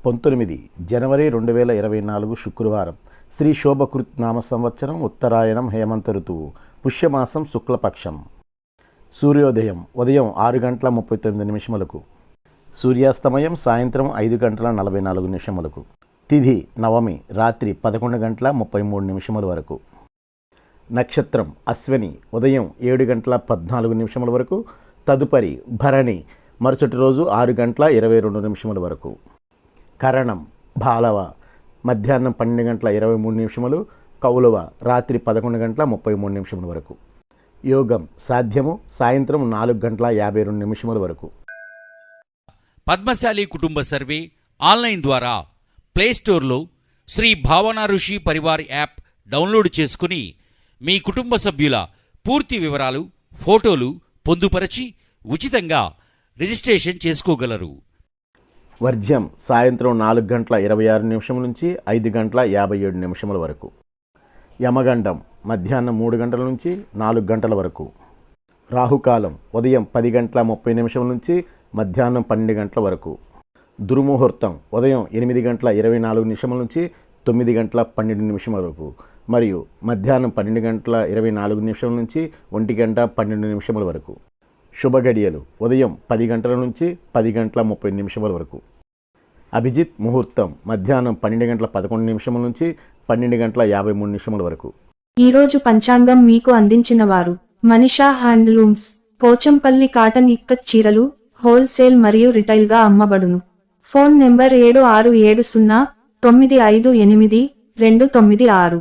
19 జనవరి 2024 శుక్రవారం. శ్రీ శోభకృత్ నామ సంవత్సరం, ఉత్తరాయణం, హేమంత ఋతువు, పుష్యమాసం, శుక్లపక్షం. సూర్యోదయం ఉదయం 6:39 సూర్యాస్తమయం సాయంత్రం 5:44 తిథి నవమి రాత్రి 11:33 వరకు. నక్షత్రం అశ్విని ఉదయం 7:14 వరకు. తదుపరి భరణి మరుసటి రోజు 6:22 వరకు. కరణం బాలవ మధ్యాహ్నం 12:23 కౌలవ రాత్రి 11:33 వరకు. యోగం సాధ్యము సాయంత్రం 4:52 వరకు. పద్మశాలి కుటుంబ సర్వే ఆన్లైన్ ద్వారా ప్లేస్టోర్లో శ్రీ భావన ఋషి పరివార్ యాప్ డౌన్లోడ్ చేసుకుని మీ కుటుంబ సభ్యుల పూర్తి వివరాలు, ఫోటోలు పొందుపరచి ఉచితంగా రిజిస్ట్రేషన్ చేసుకోగలరు. వర్జ్యం సాయంత్రం 4:26 నుంచి 5:57 వరకు. యమగండం మధ్యాహ్నం 3 గంటల నుంచి 4 గంటల వరకు. రాహుకాలం ఉదయం 10:30 నుంచి మధ్యాహ్నం 12 గంటల వరకు. దుర్ముహూర్తం ఉదయం 8:24 నుంచి 9:12 వరకు మరియు మధ్యాహ్నం 12:24 నుంచి 1:12 వరకు. శుభ గడియలు ఉదయం 10 గంటల నుంచి 10:30 వరకు. అభిజిత్ ముహూర్తం మధ్యాహ్నం 12:11 నుంచి 12:53 వరకు. ఈరోజు పంచాంగం మీకు అందించిన వారు మనీషా హ్యాండ్లూమ్స్, పోచంపల్లి. కాటన్ ఇక్కత్ చీరలు హోల్సేల్ మరియు రిటైల్ గా అమ్మబడును. Phone number 7670958296.